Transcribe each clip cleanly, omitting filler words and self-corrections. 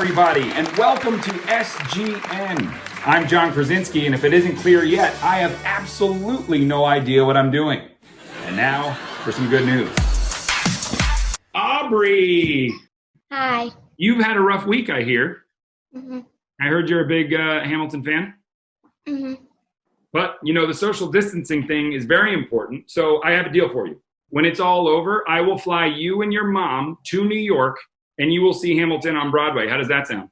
everybody, and welcome to SGN. I'm John Krasinski, and if it isn't clear yet, I have absolutely no idea what I'm doing. And now for some good news. Aubrey! Hi. You've had a rough week, I hear. Mm-hmm. I heard you're a big Hamilton fan. Mm-hmm. But, you know, the social distancing thing is very important, so I have a deal for you. When it's all over, I will fly you and your mom to New York, and you will see Hamilton on Broadway. How does that sound?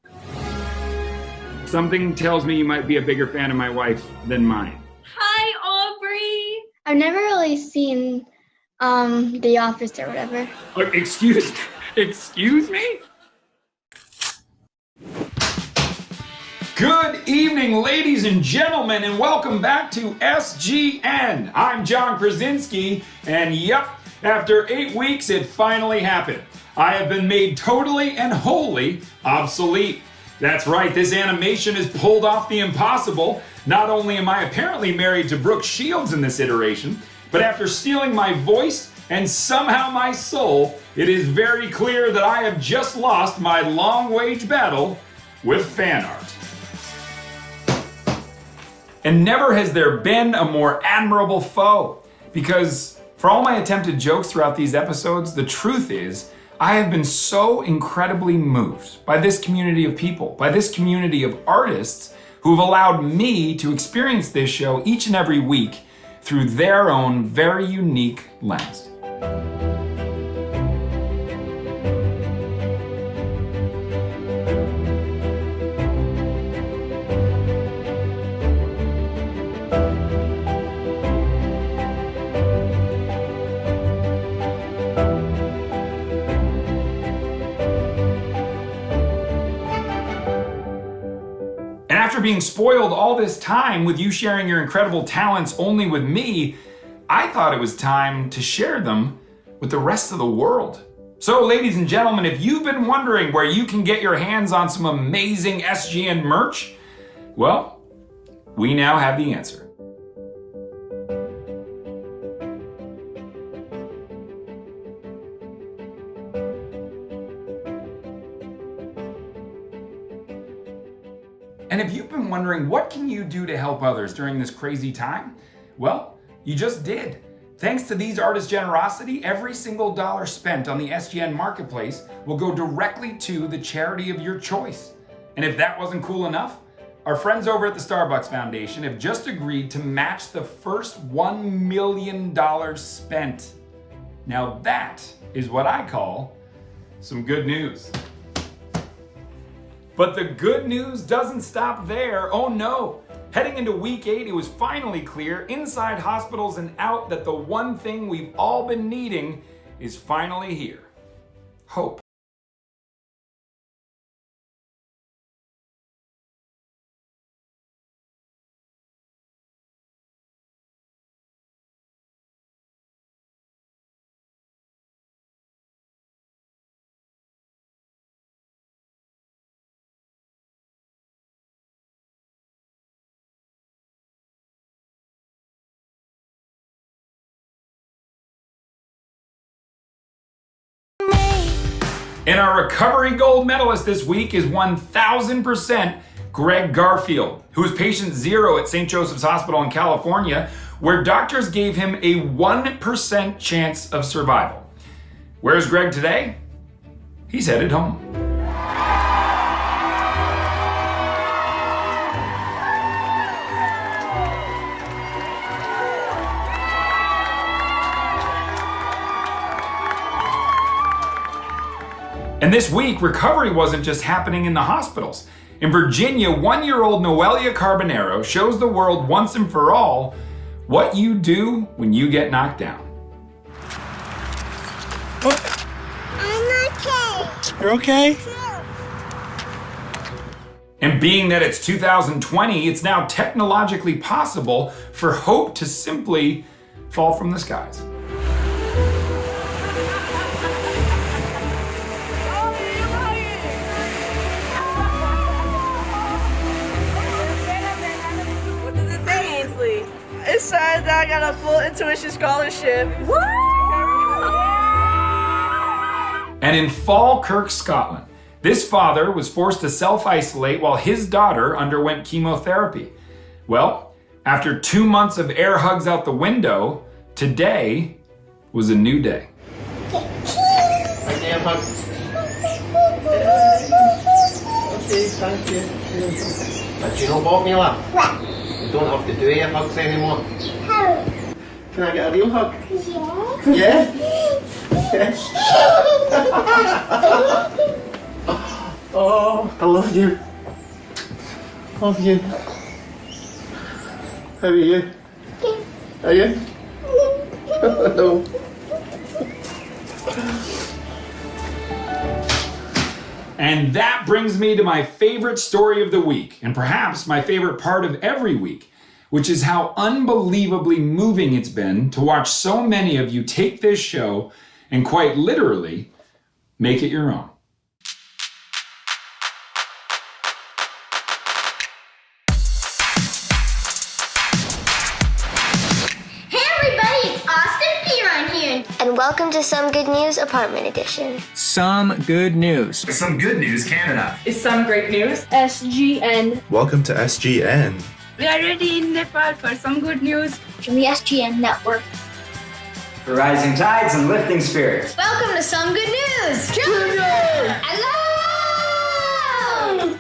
Something tells me you might be a bigger fan of my wife than mine. Hi, Aubrey. I've never really seen The Office or whatever. Excuse me? Good evening, ladies and gentlemen, and welcome back to SGN. I'm John Krasinski, and yep, after 8 weeks, it finally happened. I have been made totally and wholly obsolete. That's right, this animation has pulled off the impossible. Not only am I apparently married to Brooke Shields in this iteration, but after stealing my voice and somehow my soul, it is very clear that I have just lost my long-wage battle with fan art. And never has there been a more admirable foe, because for all my attempted jokes throughout these episodes, the truth is, I have been so incredibly moved by this community of people, by this community of artists who have allowed me to experience this show each and every week through their own very unique lens. After being spoiled all this time with you sharing your incredible talents only with me, I thought it was time to share them with the rest of the world. So, ladies and gentlemen, if you've been wondering where you can get your hands on some amazing SGN merch, well, we now have the answer. And if you've been wondering what can you do to help others during this crazy time, well, you just did. Thanks to these artists' generosity, every single dollar spent on the SGN Marketplace will go directly to the charity of your choice. And if that wasn't cool enough, our friends over at the Starbucks Foundation have just agreed to match the first $1 million spent. Now that is what I call some good news. But the good news doesn't stop there. Oh no! Heading into week 8, it was finally clear, inside hospitals and out, that the one thing we've all been needing is finally here. Hope. And our recovery gold medalist this week is 1000% Greg Garfield, who is patient 0 at St. Joseph's Hospital in California, where doctors gave him a 1% chance of survival. Where's Greg today? He's headed home. And this week, recovery wasn't just happening in the hospitals. In Virginia, 1-year-old Noelia Carbonero shows the world once and for all what you do when you get knocked down. I'm okay. You're okay? And being that it's 2020, it's now technologically possible for hope to simply fall from the skies. It said that I got a full intuition scholarship. And in Falkirk, Scotland, This father was forced to self-isolate while his daughter underwent chemotherapy. Well, after 2 months of air hugs out the window, today was a new day. Air hug. Okay, thank you. But you know what, Mila? What? You don't have to do air hugs anymore. How? Can I get a real hug? Yeah. Yes? Oh, I love you. Love you. How are you? Are you? No. And that brings me to my favorite story of the week, and perhaps my favorite part of every week, which is how unbelievably moving it's been to watch so many of you take this show and quite literally make it your own. And welcome to Some Good News Apartment Edition. Some good news. Some good news, Canada. Is some great news? SGN. Welcome to SGN. We are ready in Nepal for some good news. From the SGN network. For rising tides and lifting spirits. Welcome to Some Good News. Hello!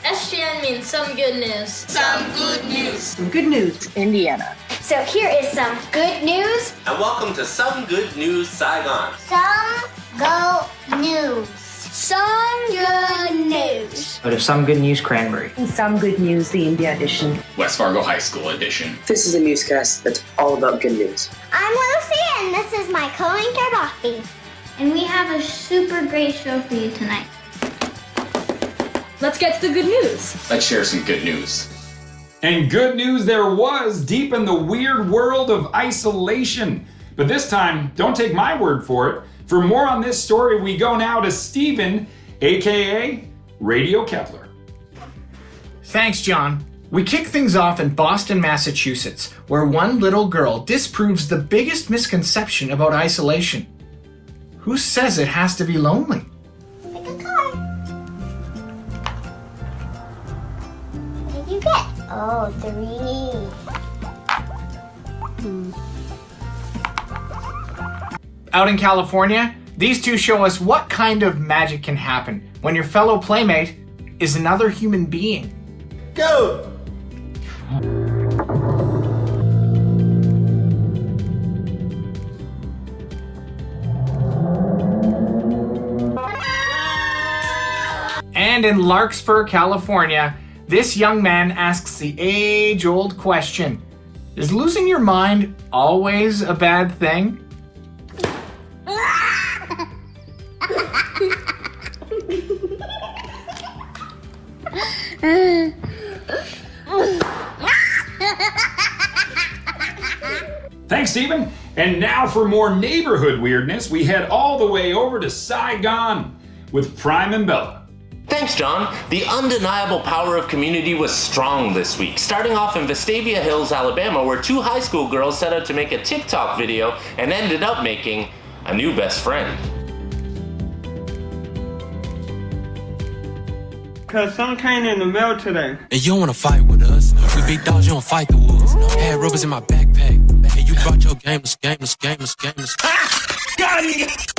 SGN means some good news. Some good news. Some good news, Indiana. So here is some good news. And welcome to Some Good News, Saigon. Some go news. Some good news. Out of Some Good News, Cranberry. And some good news, the India edition. West Fargo High School edition. This is a newscast that's all about good news. I'm Lucy, and this is my co-anchor, Buffy. And we have a super great show for you tonight. Let's get to the good news. Let's share some good news. And good news there was deep in the weird world of isolation. But this time, don't take my word for it. For more on this story, we go now to Stephen, aka Radio Kepler. Thanks, John. We kick things off in Boston, Massachusetts, where one little girl disproves the biggest misconception about isolation. Who says it has to be lonely? Pick a card. What did you get? Oh, 3. Out in California, these two show us what kind of magic can happen when your fellow playmate is another human being. Go! And in Larkspur, California, this young man asks the age-old question, is losing your mind always a bad thing? Thanks, Stephen. And now for more neighborhood weirdness, we head all the way over to Saigon with Prime and Bella. Thanks, John. The undeniable power of community was strong this week, starting off in Vestavia Hills, Alabama, where 2 high school girls set out to make a TikTok video and ended up making a new best friend. Cause some came in the mail today. And you don't wanna fight with us. We big dogs, you don't fight the wolves. Had rubbers in my backpack. And you brought your gamers. Got it!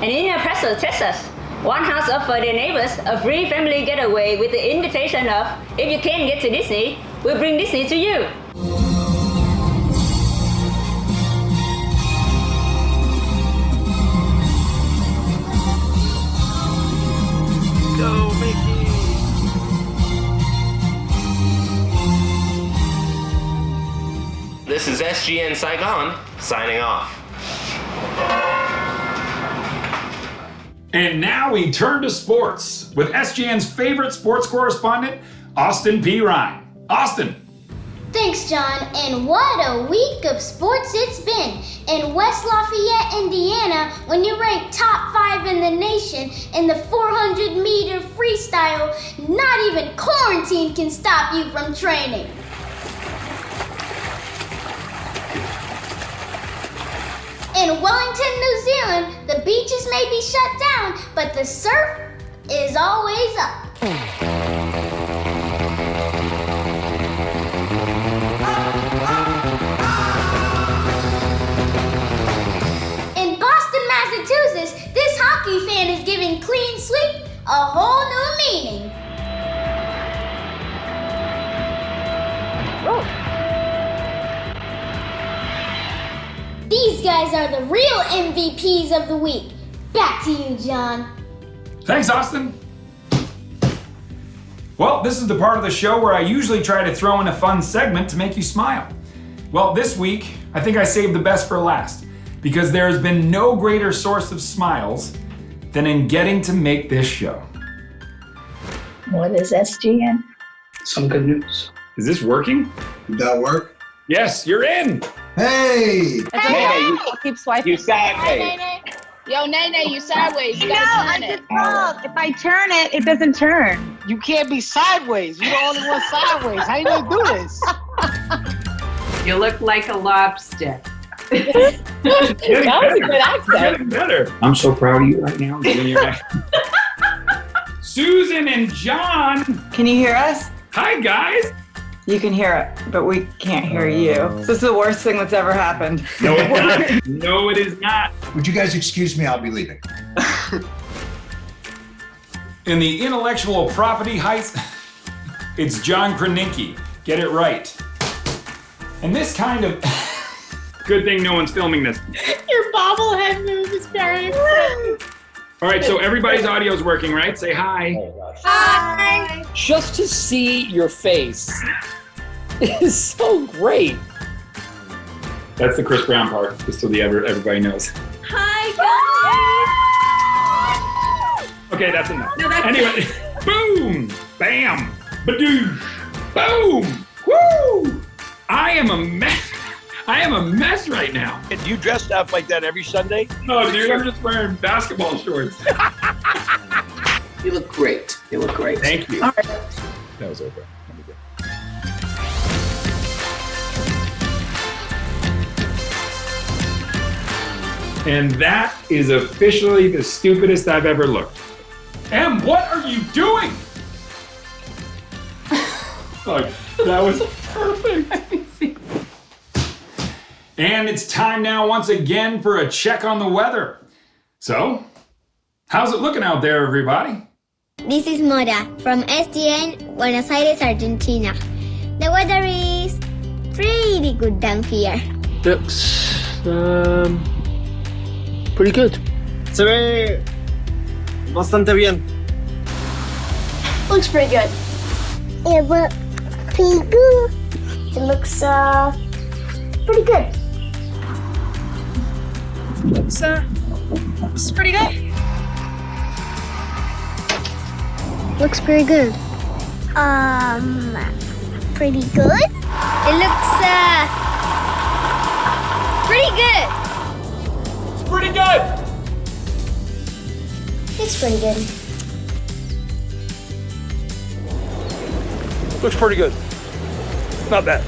And in El Paso, Texas, one house offered their neighbors a free family getaway with the invitation of, if you can't get to Disney, we'll bring Disney to you. Go, Mickey! This is SGN Saigon, signing off. And now we turn to sports with SGN's favorite sports correspondent, Austin P. Ryan. Austin. Thanks, John, and what a week of sports it's been. In West Lafayette, Indiana, when you rank top 5 in the nation in the 400-meter freestyle, not even quarantine can stop you from training. In Wellington, New Zealand, the beaches may be shut down, but the surf is always up. In Boston, Massachusetts, this hockey fan is giving clean sweep a whole new meaning. These guys are the real MVPs of the week. Back to you, John. Thanks, Austin. Well, this is the part of the show where I usually try to throw in a fun segment to make you smile. Well, this week, I think I saved the best for last, because there has been no greater source of smiles than in getting to make this show. What is SGN? Some good news. Is this working? Did that work? Yes, you're in. Hey! Keep swiping. You sideways. Yo, Nene, you sideways. You No, gotta turn it. Look, if I turn it, it doesn't turn. You can't be sideways. You're the only one sideways. How you gonna do this? You look like a lobster. That was a good accent. Getting better. I'm so proud of you right now. Susan and John. Can you hear us? Hi, guys. You can hear it, but we can't hear you. This is the worst thing that's ever happened. No, it's not. No, it is not. Would you guys excuse me? I'll be leaving. In the intellectual property heights, it's John Krasinski. Get it right. And this kind of... Good thing no one's filming this. Your bobblehead move is very exciting. All right, so everybody's audio is working, right? Say hi. Hi. Just to see your face is so great. That's the Chris Brown part, just so everybody knows. Hi, guys. Okay, that's enough. No, that's anyway, boom, bam, badoosh, boom, woo! I am a mess. I am a mess right now. And you dressed up like that every Sunday? No, dude, I'm just wearing basketball shorts. You look great. You look great. Thank you. All right. That was over. And that is officially the stupidest I've ever looked. Em, what are you doing? Look, that was perfect. And it's time now once again for a check on the weather. So, how's it looking out there, everybody? This is Mora from SGN, Buenos Aires, Argentina. The weather is pretty good down here. Looks pretty good. Se ve bastante bien. Looks pretty good. It looks pretty good. It looks pretty good. Looks pretty good. Looks pretty good. Pretty good? It looks pretty good. It's pretty good. It's pretty good. Looks pretty good. Not bad.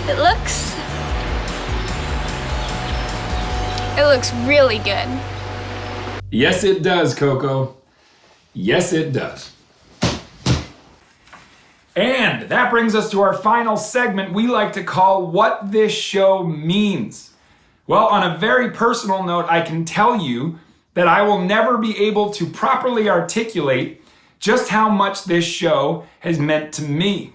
It looks really good. Yes, it does, Coco. Yes, it does. And that brings us to our final segment we like to call What This Show Means. Well, on a very personal note, I can tell you that I will never be able to properly articulate just how much this show has meant to me,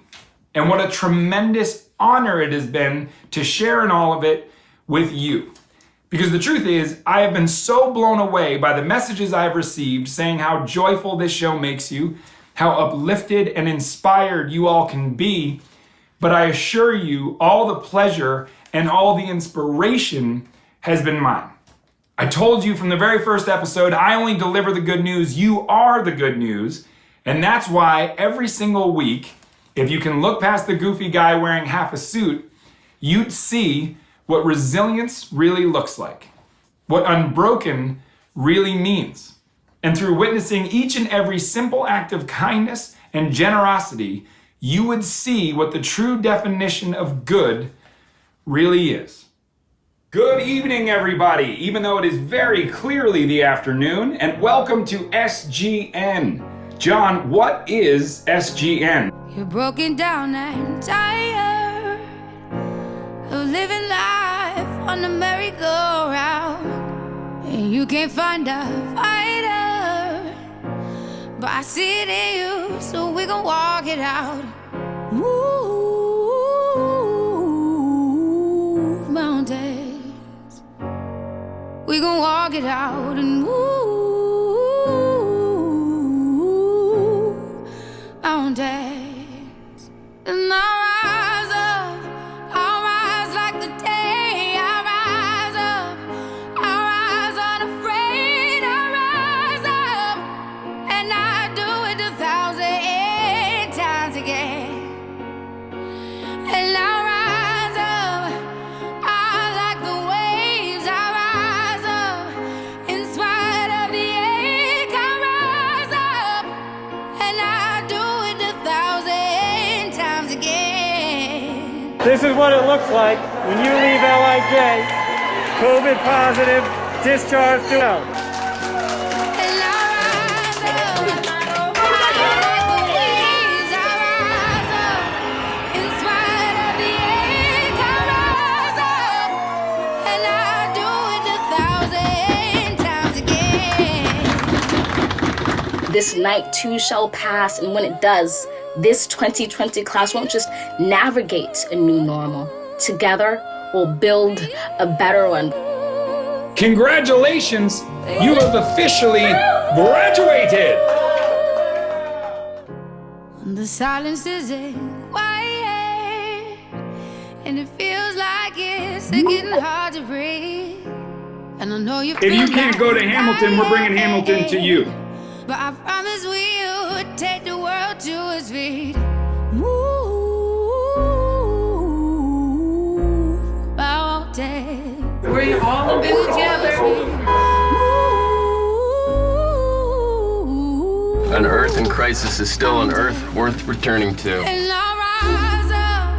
and what a tremendous honor it has been to share in all of it with you. Because the truth is, I have been so blown away by the messages I've received saying how joyful this show makes you, how uplifted and inspired you all can be, but I assure you all the pleasure and all the inspiration has been mine. I told you from the very first episode, I only deliver the good news, you are the good news, and that's why every single week, if you can look past the goofy guy wearing half a suit, you'd see what resilience really looks like, what unbroken really means. And through witnessing each and every simple act of kindness and generosity, you would see what the true definition of good really is. Good evening, everybody, even though it is very clearly the afternoon, and welcome to SGN. John, what is SGN? You're broken down and tired of living life on the merry-go-round, and you can't find a fighter, but I see it in you, so we gon' walk it out. Move mountains, we gon' walk it out and move mountains. And I'll rise like the day. I'll rise unafraid. I'll rise up, and I do it 1,000 times again. And I'll rise up, I like the waves. I'll rise up, in spite of the ache. I'll rise up, and I do it 1,000 times again. This is what it looks like when you leave LIJ, COVID positive, discharged to hell. This night too shall pass, and when it does, this 2020 class won't just navigate a new normal. Together, we'll build a better one. Congratulations, you have officially graduated! The silence isn't quiet, and it feels like it's getting hard to breathe. And I know you If you can't go to Hamilton, we're bringing Hamilton to you. but I promise we'll take the world to its feet. Move mountains. We're all in it together. An Earth in crisis is still an Earth worth returning to. And I'll rise up,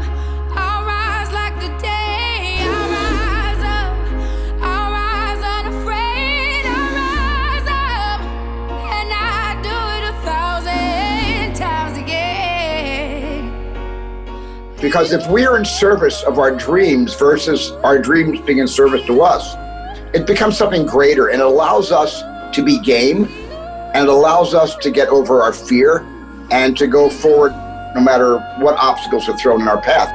I'll rise like the day. I'll rise up, I'll rise unafraid. I'll rise up, and I do it 1,000 times again. Because if we are in service of our dreams versus our dreams being in service to us, it becomes something greater, and it allows us to be game, and it allows us to get over our fear and to go forward no matter what obstacles are thrown in our path.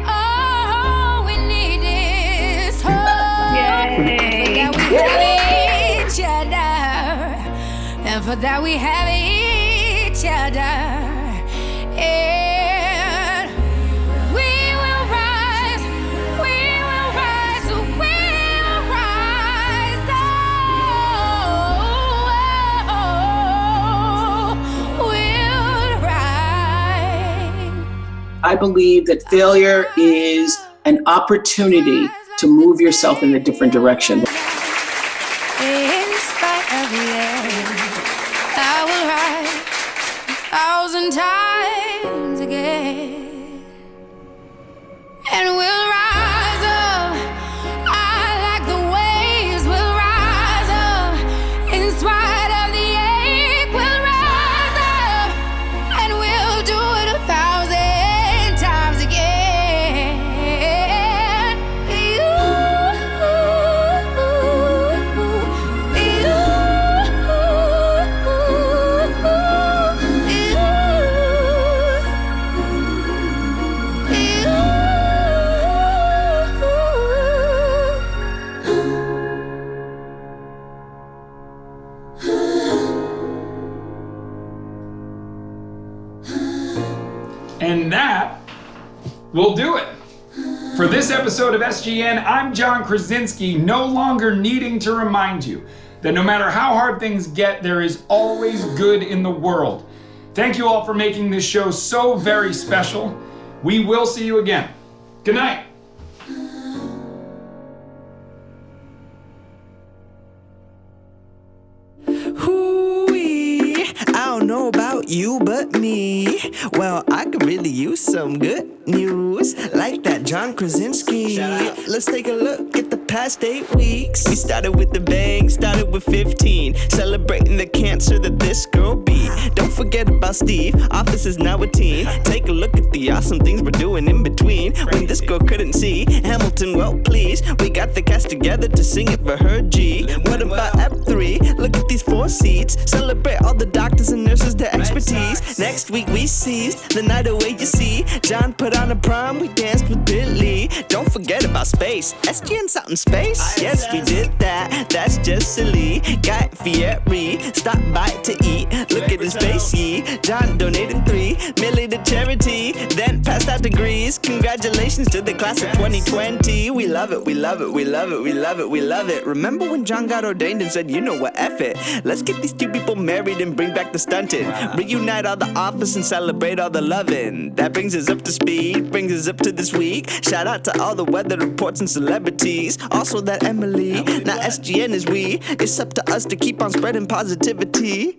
All we need is hope. That we have each other, and for that we have each other. And we will rise, we will rise, we will rise. Oh, we'll rise. I believe that failure is an opportunity to move yourself in a different direction. In spite of the end, I will rise 1,000 times again. And we'll rise up, I like the waves. We'll rise up, in spite of the ache. We'll rise up, and we'll do it 1,000 times again. And that will do it. For this episode of SGN, I'm John Krasinski, no longer needing to remind you that no matter how hard things get, there is always good in the world. Thank you all for making this show so very special. We will see you again. Good night. I don't know know about you but me. Well, I could really use some good news, like that John Krasinski. Let's take a look at the past 8 weeks. We started with the bang, started with 15, celebrating the cancer that this girl beat. Don't forget about Steve, Office is now a teen. Take a look at the awesome things we're doing in between. When this girl couldn't see Hamilton, well please, we got the cast together to sing it for her G. What about Ep 3? Look at these 4 seats. Celebrate all the doctors and nurses, their expertise. Next week we seized the night away, you see. John put on a prom, we danced with Billy. Don't forget about space. SGN's out in space? Yes, we did that. That's just silly. Guy Fieri stopped by to eat. Look at his face, ye. John donated 3 million to charity, then passed out degrees. Congratulations to the class of 2020. We love it, we love it, we love it, we love it, we love it. Remember when John got ordained and said, you know what, F it. Let's get these 2 people married and bring back the stunted. Reunite all the office and celebrate all the loving. That brings us up to speed, brings us up to this week. Shout out to all the weather reports and celebrities. Also that Emily, now SGN is we. It's up to us to keep on spreading positivity.